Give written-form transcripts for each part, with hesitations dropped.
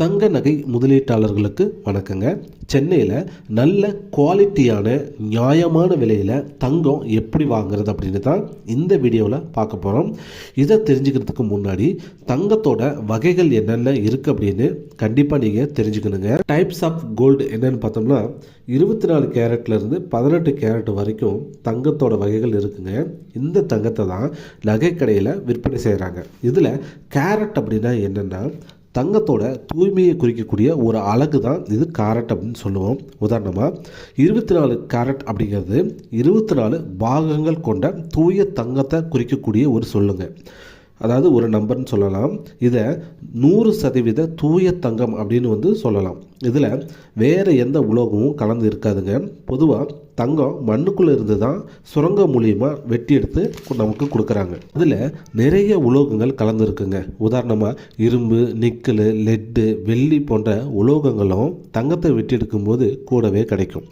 தங்க நகை முதலீட்டாளர்களுக்கு வணக்கங்க. சென்னையில் நல்ல குவாலிட்டியான நியாயமான விலையில் தங்கம் எப்படி வாங்குறது அப்படின்னு தான் இந்த வீடியோவில் பார்க்க போகிறோம். இதை தெரிஞ்சுக்கிறதுக்கு முன்னாடி தங்கத்தோட வகைகள் என்னென்ன இருக்குது அப்படின்னு கண்டிப்பாக நீங்கள் தெரிஞ்சுக்கணுங்க. டைப்ஸ் ஆஃப் கோல்டு என்னென்னு பார்த்தோம்னா 24 கேரட்லேருந்து 18 கேரட் வரைக்கும் தங்கத்தோட வகைகள் இருக்குங்க. இந்த தங்கத்தை தான் நகை கடையில் விற்பனை செய்கிறாங்க. இதில் கேரட் அப்படின்னா என்னென்னா தங்கத்தோட தூய்மையை குறிக்கக்கூடிய ஒரு அலகு தான் இது கேரட் அப்படின்னு சொல்லுவோம். உதாரணமாக 24 கேரட் அப்படிங்கிறது 24 பாகங்கள் கொண்ட தூய தங்கத்தை குறிக்கக்கூடிய ஒரு சொல்லுங்க. அதாவது ஒரு நம்பர்னு சொல்லலாம். இதை 100% தூய தங்கம் அப்படின்னு சொல்லலாம். இதில் வேறு எந்த உலோகமும் கலந்து இருக்காதுங்க. பொதுவாக தங்கம் மண்ணுக்குள்ளே இருந்து தான் சுரங்கம் மூலியமாக வெட்டி எடுத்து நமக்கு கொடுக்குறாங்க. அதில் நிறைய உலோகங்கள் கலந்துருக்குங்க. உதாரணமாக இரும்பு, நிக்கல், லெட்டு, வெள்ளி போன்ற உலோகங்களும் தங்கத்தை வெட்டி எடுக்கும்போது கூடவே கிடைக்கும்.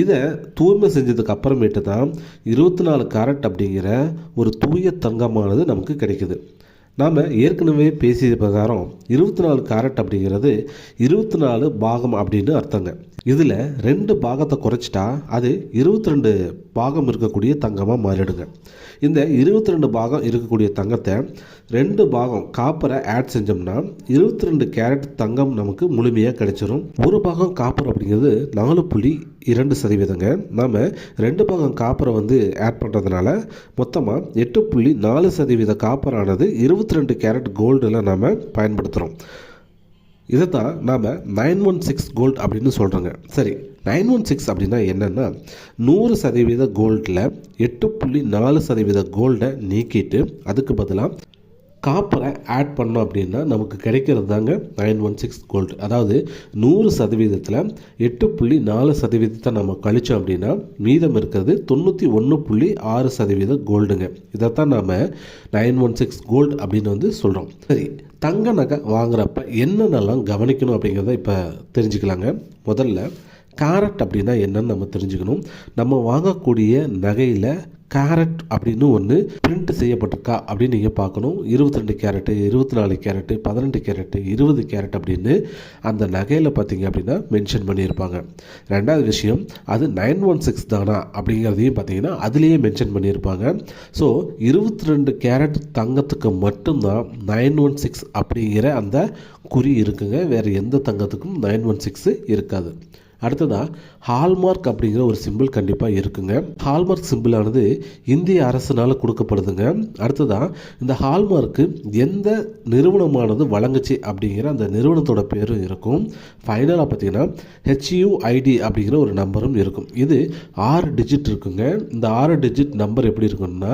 இதை தூய்மை செஞ்சதுக்கு அப்புறமேட்டு தான் 24 கேரட் அப்படிங்கிற ஒரு தூய தங்கமானது நமக்கு கிடைக்குது. நாம் ஏற்கனவே பேசிய பிரகாரம் 24 கேரட் அப்படிங்கிறது 24 பாகம் அப்படின்னு அர்த்தங்க. இதில் 2 பாகத்தை குறைச்சிட்டா அது 22 பாகம் இருக்கக்கூடிய தங்கமாக மாறிடுங்க. இந்த 22 பாகம் இருக்கக்கூடிய தங்கத்தை 2 பாகம் காப்பரை ஆட் செஞ்சோம்னா 22 கேரட் தங்கம் நமக்கு முழுமையாக கிடைச்சிரும். ஒரு பாகம் காப்பர் அப்படிங்கிறது 4.2%. நாம் 2 பாகம் காப்பரை ஆட் பண்ணுறதுனால மொத்தமாக 8.4% காப்பரானது 22 கேரட் கோல்டில் நாம் பயன்படுத்துகிறோம். இதை தான் நாம் 916 கோல்டு அப்படின்னு சொல்கிறோங்க. சரி, 916 அப்படின்னா என்னென்னா 100% கோல்டில் 8.4% கோல்டை நீக்கிட்டு அதுக்கு பதிலாக காப்பரை ஆட் பண்ணோம் அப்படின்னா நமக்கு கிடைக்கிறது தாங்க 916 கோல்டு. அதாவது 100%ல் 8.4% நம்ம கழிச்சோம் அப்படின்னா மீதம் இருக்கிறது 91.6% கோல்டுங்க. இதைத்தான் நாம் 916 கோல்டு அப்படின்னு சொல்கிறோம். சரி, தங்க நகை வாங்குறப்ப என்னென்னலாம் கவனிக்கணும் அப்படிங்கிறத இப்போ தெரிஞ்சுக்கலாங்க. முதல்ல கேரட் அப்படின்னா என்னன்னு நம்ம தெரிஞ்சுக்கணும். நம்ம வாங்கக்கூடிய நகையில் கேரட் அப்படின்னு ஒன்று பிரிண்ட் செய்யப்பட்டிருக்கா அப்படின்னு நீங்கள் பார்க்கணும். 22 கேரட்டு, 24 கேரட்டு, 18 கேரட்டு, 20 கேரட் அப்படின்னு அந்த நகையில் பார்த்தீங்க அப்படின்னா மென்ஷன் பண்ணியிருப்பாங்க. ரெண்டாவது விஷயம், அது 916 தானா அப்படிங்கிறதையும் பார்த்தீங்கன்னா அதுலேயே மென்ஷன் பண்ணியிருப்பாங்க. ஸோ 22 கேரட் தங்கத்துக்கு மட்டும்தான் 916 அப்படிங்கிற அந்த குறி இருக்குங்க. வேறு எந்த தங்கத்துக்கும் 916 இருக்காது. அடுத்ததாக ஹால்மார்க் அப்படிங்கிற ஒரு சிம்பிள் கண்டிப்பாக இருக்குங்க. ஹால்மார்க் சிம்பிளானது இந்திய அரசினால் கொடுக்கப்படுதுங்க. அடுத்ததாக இந்த ஹால்மார்க்கு எந்த நிறுவனமானது வழங்குச்சு அப்படிங்கிற அந்த நிறுவனத்தோட பேரும் இருக்கும். ஃபைனலாக பார்த்தீங்கன்னா HUID அப்படிங்கிற ஒரு நம்பரும் இருக்கும். இது 6 டிஜிட் இருக்குங்க. இந்த 6 டிஜிட் நம்பர் எப்படி இருக்குன்னா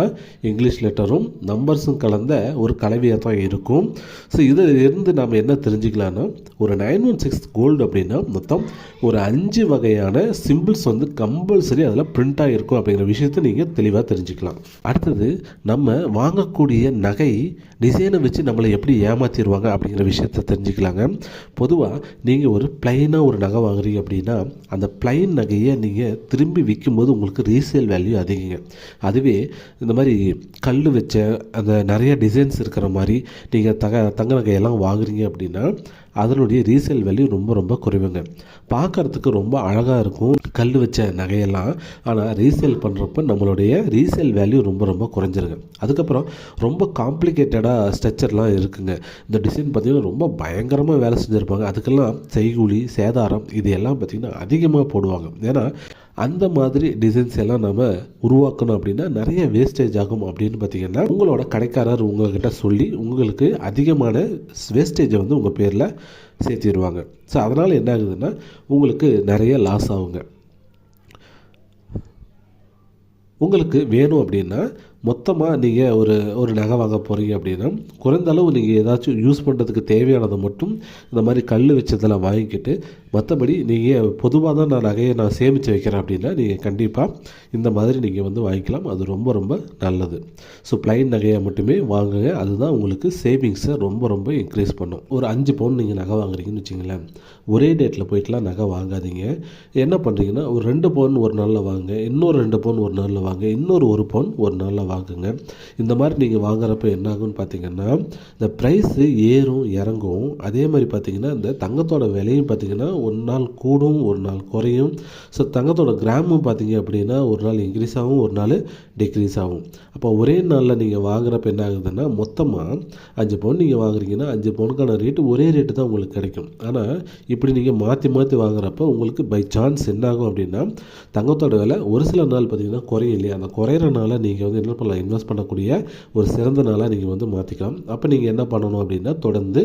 இங்கிலீஷ் லெட்டரும் நம்பர்ஸும் கலந்த ஒரு கலவையாக தான் இருக்கும். ஸோ இதில் இருந்து நாம் என்ன தெரிஞ்சுக்கலான்னா ஒரு 916 கோல்டு அப்படின்னா மொத்தம் ஒரு 5 வகையான சிம்பிள்ஸ் கம்பல்சரி அதில் பிரிண்ட் ஆகிருக்கும் அப்படிங்கிற விஷயத்தை நீங்கள் தெளிவாக தெரிஞ்சுக்கலாம். அடுத்தது, நம்ம வாங்கக்கூடிய நகை டிசைனை வச்சு நம்மளை எப்படி ஏமாற்றிடுவாங்க அப்படிங்கிற விஷயத்தை தெரிஞ்சுக்கலாங்க. பொதுவாக நீங்கள் ஒரு பிளைனாக ஒரு நகை வாங்குறீங்க அப்படின்னா அந்த பிளைன் நகையை நீங்கள் திரும்பி விற்கும்போது உங்களுக்கு ரீசேல் வேல்யூ அதிகங்க. அதுவே இந்த மாதிரி கல் வச்ச அந்த நிறைய டிசைன்ஸ் இருக்கிற மாதிரி நீங்கள் தங்க நகையெல்லாம் வாங்குறீங்க அப்படின்னா அதனுடைய ரீசேல் வேல்யூ ரொம்ப ரொம்ப குறைவுங்க. பார்க்குறதுக்கு ரொம்ப அழகாக இருக்கும் கல் வச்ச நகையெல்லாம். ஆனால் ரீசேல் பண்ணுறப்ப நம்மளுடைய ரீசேல் வேல்யூ ரொம்ப ரொம்ப குறைஞ்சிருங்க. அதுக்கப்புறம் ரொம்ப காம்ப்ளிகேட்டடாக ஸ்ட்ரக்சர்லாம் இருக்குங்க. இந்த டிசைன் பார்த்திங்கன்னா ரொம்ப பயங்கரமாக வேலை செஞ்சுருப்பாங்க. அதுக்கெல்லாம் செய்கூலி, சேதாரம் இது எல்லாம் பார்த்திங்கன்னா அதிகமாக போடுவாங்க. ஏன்னா அந்த மாதிரி டிசைன்ஸ் எல்லாம் நம்ம உருவாக்கணும் அப்படின்னா நிறைய வேஸ்டேஜ் ஆகும். அப்படின்னு பார்த்தீங்கன்னா உங்களோட கடைக்காரர் உங்கள்கிட்ட சொல்லி உங்களுக்கு அதிகமான வேஸ்டேஜை உங்கள் பேரில் சேர்த்திடுவாங்க. ஸோ அதனால் என்ன ஆகுதுன்னா உங்களுக்கு நிறைய லாஸ் ஆகுங்க. உங்களுக்கு வேணும் அப்படின்னா மொத்தமாக நீங்கள் ஒரு நகை வாங்க போகிறீங்க அப்படின்னா குறைந்த அளவு நீங்கள் ஏதாச்சும் யூஸ் பண்ணுறதுக்கு தேவையானதை மட்டும் இந்த மாதிரி கல் வச்சதெல்லாம் வாங்கிக்கிட்டு மற்றபடி நீங்கள் பொதுவாக தான் நான் சேமித்து வைக்கிறேன் அப்படின்னா நீங்கள் கண்டிப்பாக இந்த மாதிரி நீங்கள் வாங்கிக்கலாம். அது ரொம்ப ரொம்ப நல்லது. ஸோ பிளைன் நகையை மட்டுமே வாங்குங்க. அதுதான் உங்களுக்கு சேவிங்ஸை ரொம்ப ரொம்ப இன்க்ரீஸ் பண்ணும். ஒரு 5 பவுன் நீங்கள் நகை வாங்குறீங்கன்னு வச்சுங்களேன், ஒரே டேட்டில் போய்ட்டுலாம் நகை வாங்காதீங்க. என்ன பண்ணுறீங்கன்னா ஒரு 2 பவுன் ஒரு நாளில் வாங்க, இன்னொரு 2 பவுன் ஒரு நாளில் வாங்க, இன்னொரு 1 பவுன் ஒரு நாளில் வாங்குங்க. இந்த மாதிரி நீங்கள் வாங்குறப்ப என்ன ஆகும்னு பார்த்தீங்கன்னா, இந்த ப்ரைஸு ஏறும் இறங்கும். அதே மாதிரி பார்த்தீங்கன்னா இந்த தங்கத்தோட விலையும் பார்த்தீங்கன்னா ஒரு நாள் கூடும் ஒரு நாள் குறையும். ஸோ தங்கத்தோட கிராமும் பார்த்தீங்க அப்படின்னா ஒரு நாள் இன்க்ரீஸ் ஆகும் ஒரு நாள் டிக்ரீஸ் ஆகும். அப்போ ஒரே நாளில் நீங்கள் வாங்குறப்ப என்ன ஆகுதுன்னா, மொத்தமாக 5 பவுன் நீங்கள் வாங்குறீங்கன்னா 5 பவுனுக்கான ரேட்டு ஒரே ரேட்டு தான் உங்களுக்கு கிடைக்கும். ஆனால் இப்படி நீங்கள் மாற்றி மாற்றி வாங்குறப்ப உங்களுக்கு பை சான்ஸ் என்ன ஆகும் அப்படின்னா, தங்கத்தோட விலை ஒரு சில நாள் பார்த்தீங்கன்னா குறையும் இல்லையா, அந்த குறையிற நாளை நீங்கள் வந்து என்ன பண்ணலாம், இன்வெஸ்ட் பண்ணக்கூடிய ஒரு சிறந்த நாளாக நீங்கள் வந்து மாற்றிக்கலாம். அப்போ நீங்கள் என்ன பண்ணணும் அப்படின்னா, தொடர்ந்து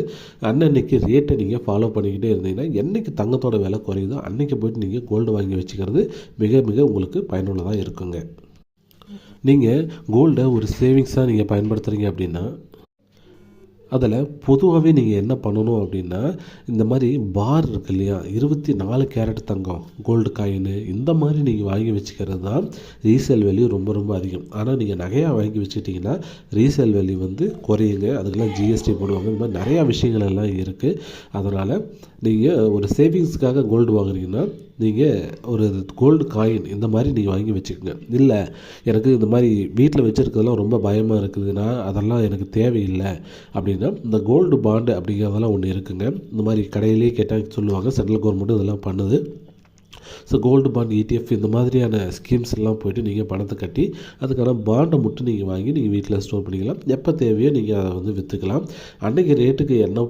அன்னன்னைக்கு ரேட்டை நீங்கள் ஃபாலோ பண்ணிக்கிட்டே இருந்தீங்கன்னா, என்றைக்கு தங்கத்தோட விலை குறையுதோ அன்றைக்கி போய்ட்டு நீங்கள் கோல்டு வாங்கி வச்சுக்கிறது மிக மிக உங்களுக்கு பயனுள்ளதாக இருக்குங்க. நீங்கள் கோல்டை ஒரு சேவிங்ஸாக நீங்கள் பயன்படுத்துகிறீங்க அப்படின்னா, அதில் பொதுவாகவே நீங்கள் என்ன பண்ணணும் அப்படின்னா, இந்த மாதிரி பார் இருக்கு இல்லையா, 24 கேரட் தங்கம் கோல்டு காயின் இந்த மாதிரி நீங்கள் வாங்கி வச்சுக்கிறது தான் ரீசேல் வேல்யூ ரொம்ப ரொம்ப அதிகம். ஆனால் நீங்கள் நகையாக வாங்கி வச்சுக்கிட்டிங்கன்னா ரீசேல் வேல்யூ வந்து குறையுங்க. அதுக்கெல்லாம் ஜிஎஸ்டி போடுவாங்க. இந்த மாதிரி நிறையா விஷயங்கள் எல்லாம் இருக்குது. அதனால் நீங்கள் ஒரு சேவிங்ஸ்க்காக கோல்டு வாங்குறீங்கன்னா நீங்கள் ஒரு கோல்டு காயின் இந்த மாதிரி நீங்கள் வாங்கி வச்சுக்கோங்க. இல்லை எனக்கு இந்த மாதிரி வீட்டில் வச்சுருக்கிறதுலாம் ரொம்ப பயமாக இருக்குதுன்னா அதெல்லாம் எனக்கு தேவையில்லை அப்படின்னா, இந்த கோல்டு பாண்டு அப்படிங்கிறதெல்லாம் ஒன்று இருக்குங்க. இந்த மாதிரி கடையிலே கேட்டால் சொல்லுவாங்க, சென்ட்ரல் கவர்மெண்ட்டும் இதெல்லாம் பண்ணுது. ஸோ கோல்டு பாண்ட் ETF இந்த மாதிரியான ஸ்கீம்ஸ் எல்லாம் போய்ட்டு நீங்கள் பணத்தை கட்டி அதுக்கான பாண்டை மட்டும் நீங்கள் வாங்கி நீங்கள் வீட்டில் ஸ்டோர் பண்ணிக்கலாம். எப்போ தேவையோ நீங்கள் அதை வந்து விற்றுக்கலாம். அன்றைக்கி ரேட்டுக்கு என்ன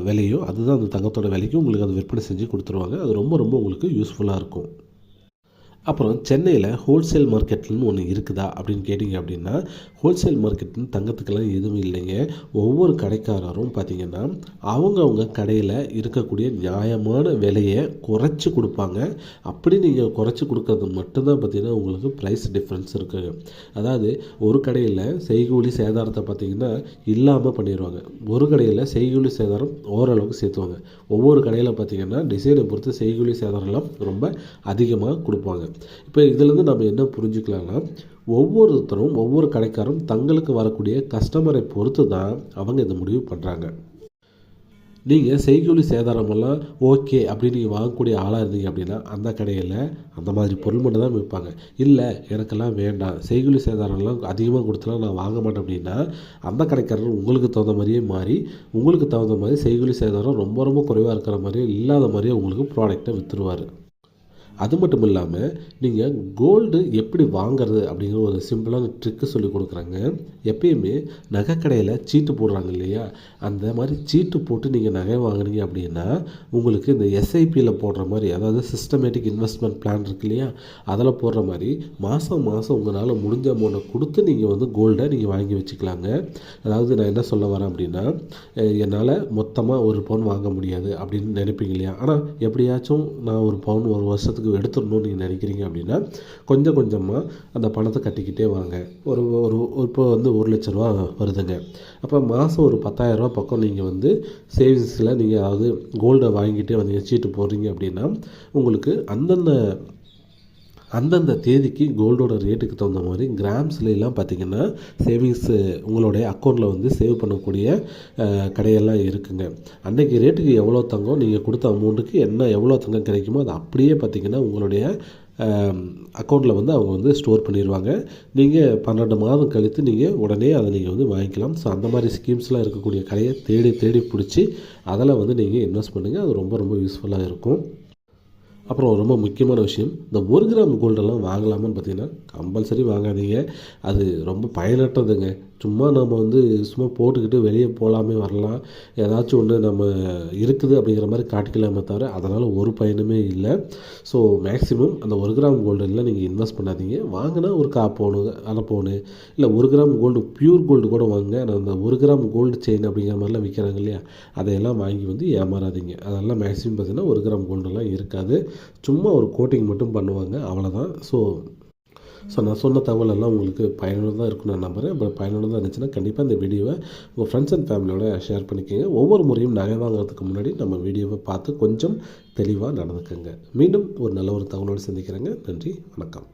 விலையோ அதுதான் அந்த தங்கத்தோட விலைக்கு உங்களுக்கு அதை விற்பனை செஞ்சு கொடுத்துருவாங்க. அது ரொம்ப ரொம்ப உங்களுக்கு யூஸ்ஃபுல்லாக இருக்கும். அப்புறம் சென்னையில் ஹோல்சேல் மார்க்கெட்னு ஒன்று இருக்குதா அப்படின்னு கேட்டிங்க அப்படின்னா, ஹோல்சேல் மார்க்கெட்னு தங்கத்துக்கெல்லாம் எதுவும் இல்லைங்க. ஒவ்வொரு கடைக்காரரும் பார்த்திங்கன்னா அவங்கவுங்க கடையில் இருக்கக்கூடிய நியாயமான விலையை குறைச்சி கொடுப்பாங்க. அப்படி நீங்கள் குறைச்சி கொடுக்கறது மட்டும்தான் பார்த்திங்கன்னா உங்களுக்கு ப்ரைஸ் டிஃப்ரென்ஸ் இருக்குங்க. அதாவது ஒரு கடையில் செய்கூலி சேதாரத்தை பார்த்திங்கன்னா இல்லாமல் பண்ணிடுவாங்க. ஒரு கடையில் செய்கூலி சேதாரம் ஓரளவுக்கு சேர்த்துவாங்க. ஒவ்வொரு கடையில் பார்த்திங்கன்னா டிசைனை பொறுத்து செய்கூலி சேதாரம்லாம் ரொம்ப அதிகமாக கொடுப்பாங்க. இப்போ இதிலேருந்து நம்ம என்ன புரிஞ்சுக்கலாம்னா, ஒவ்வொருத்தரும் ஒவ்வொரு கடைக்காரும் தங்களுக்கு வரக்கூடிய கஸ்டமரை பொறுத்து தான் அவங்க இந்த முடிவு பண்ணுறாங்க. நீங்கள் செய்கூலி சேதாரமெல்லாம் ஓகே அப்படின்னு நீங்கள் வாங்கக்கூடிய ஆளாக இருந்தீங்க அப்படின்னா அந்த கடையில் அந்த மாதிரி பொருள் மட்டும் தான் விற்பாங்க. இல்லை எனக்கெல்லாம் வேண்டாம், செய்கூலி சேதாரம்லாம் அதிகமாக கொடுத்துலாம் நான் வாங்க மாட்டேன் அப்படின்னா அந்த கடைக்காரர் உங்களுக்கு தகுந்த மாதிரியே மாறி உங்களுக்கு தகுந்த மாதிரி செய்கூலி சேதாரம் ரொம்ப ரொம்ப குறைவாக இருக்கிற மாதிரியே இல்லாத மாதிரியே உங்களுக்கு ப்ராடக்டை விற்றுருவார். அது மட்டும் இல்லாமல் நீங்கள் கோல்டு எப்படி வாங்கிறது அப்படிங்கிற ஒரு சிம்பிளான ட்ரிக்கு சொல்லி கொடுக்குறாங்க. எப்பயுமே நகை கடையில் சீட்டு போடுறாங்க இல்லையா, அந்த மாதிரி சீட்டு போட்டு நீங்கள் நகை வாங்குனீங்க அப்படின்னா உங்களுக்கு இந்த SIPயில் போடுற மாதிரி, அதாவது சிஸ்டமேட்டிக் இன்வெஸ்ட்மெண்ட் பிளான் இருக்கு இல்லையா, அதில் போடுற மாதிரி மாதம் மாதம் உங்களால் முடிஞ்ச அமௌண்ட்டை கொடுத்து நீங்கள் வந்து கோல்டை நீங்கள் வாங்கி வச்சுக்கலாங்க. அதாவது நான் என்ன சொல்ல வரேன் அப்படின்னா, என்னால் மொத்தமாக ஒரு பவுன் வாங்க முடியாது அப்படின்னு நினைப்பீங்க இல்லையா, ஆனால் எப்படியாச்சும் நான் ஒரு பவுன் ஒரு வருஷத்துக்கு எடுத்துடணும்னு நீங்கள் நினைக்கிறீங்க அப்படின்னா கொஞ்சம் கொஞ்சமாக அந்த பணத்தை கட்டிக்கிட்டே வாங்க. இப்போ வந்து 1 லட்ச ரூபா வருதுங்க. அப்போ மாதம் ஒரு 10,000 ரூபா பக்கம் நீங்கள் வந்து சேவிங்ஸில் நீங்கள் அதாவது கோல்டை வாங்கிட்டே வந்து சீட்டு போடுறீங்க அப்படின்னா உங்களுக்கு அந்தந்த தேதிக்கு கோல்டோட ரேட்டுக்கு தகுந்த மாதிரி கிராம்ஸ்லாம் பார்த்திங்கன்னா சேவிங்ஸு உங்களுடைய அக்கௌண்ட்டில் வந்து சேவ் பண்ணக்கூடிய கடையெல்லாம் இருக்குங்க. அன்றைக்கி ரேட்டுக்கு எவ்வளோ தங்கம் நீங்கள் கொடுத்த அமௌண்ட்டுக்கு எவ்வளோ தங்கம் கிடைக்குமோ அது அப்படியே பார்த்திங்கன்னா உங்களுடைய அக்கௌண்ட்டில் வந்து அவங்க வந்து ஸ்டோர் பண்ணிடுவாங்க. நீங்கள் 12 மாதம் கழித்து நீங்கள் உடனே அதை நீங்கள் வந்து வாங்கிக்கலாம். ஸோ அந்த மாதிரி ஸ்கீம்ஸ்லாம் இருக்கக்கூடிய கடையை தேடி தேடி பிடிச்சி அதில் வந்து நீங்கள் இன்வெஸ்ட் பண்ணுங்கள். அது ரொம்ப ரொம்ப யூஸ்ஃபுல்லாக இருக்கும். அப்புறம் ரொம்ப முக்கியமான விஷயம், இந்த 1 கிராம் கோல்டெல்லாம் வாங்கலாமான்னு பார்த்தீங்கன்னா கம்பல்சரி வாங்காதீங்க. அது ரொம்ப பயனற்றதுங்க. சும்மா நம்ம வந்து சும்மா போட்டுக்கிட்டு வெளியே போகலாமே வரலாம், ஏதாச்சும் ஒன்று நம்ம இருக்குது அப்படிங்கிற மாதிரி காட்டிக்கலாமே தவிர அதனால் ஒரு பயனுமே இல்லை. ஸோ மேக்ஸிமம் அந்த 1 கிராம் கோல்டெல்லாம் நீங்கள் இன்வெஸ்ட் பண்ணாதீங்க. வாங்கினா ஒரு 1/4 பவுனு 1/2 பவுனு இல்லை 1 கிராம் கோல்டு பியூர் கோல்டு கூட வாங்க. நான் அந்த 1 கிராம் கோல்டு செயின் அப்படிங்கிற மாதிரிலாம் விற்கிறாங்க இல்லையா, அதையெல்லாம் வாங்கி வந்து ஏமாறாதீங்க. அதெல்லாம் மேக்ஸிமம் பார்த்தீங்கன்னா 1 கிராம் கோல்டெல்லாம் இருக்காது. சும்மா ஒரு கோட்டிங் மட்டும் பண்ணுவாங்க, அவ்வளோதான். ஸோ நான் சொன்ன தகவலெல்லாம் உங்களுக்கு பயனுள்ளதாக இருக்குன்னு நான் நம்புகிறேன். இப்போ பயனுள்ளதாக இருந்துச்சுன்னா கண்டிப்பாக இந்த வீடியோவை உங்கள் ஃப்ரெண்ட்ஸ் அண்ட் ஃபேமிலியோட ஷேர் பண்ணிக்கோங்க. ஒவ்வொரு முறையும் நகை வாங்குறதுக்கு முன்னாடி நம்ம வீடியோவை பார்த்து கொஞ்சம் தெளிவாக நடந்துக்கோங்க. மீண்டும் ஒரு நல்ல ஒரு தகவலோடு சந்திக்கிறேங்க. நன்றி, வணக்கம்.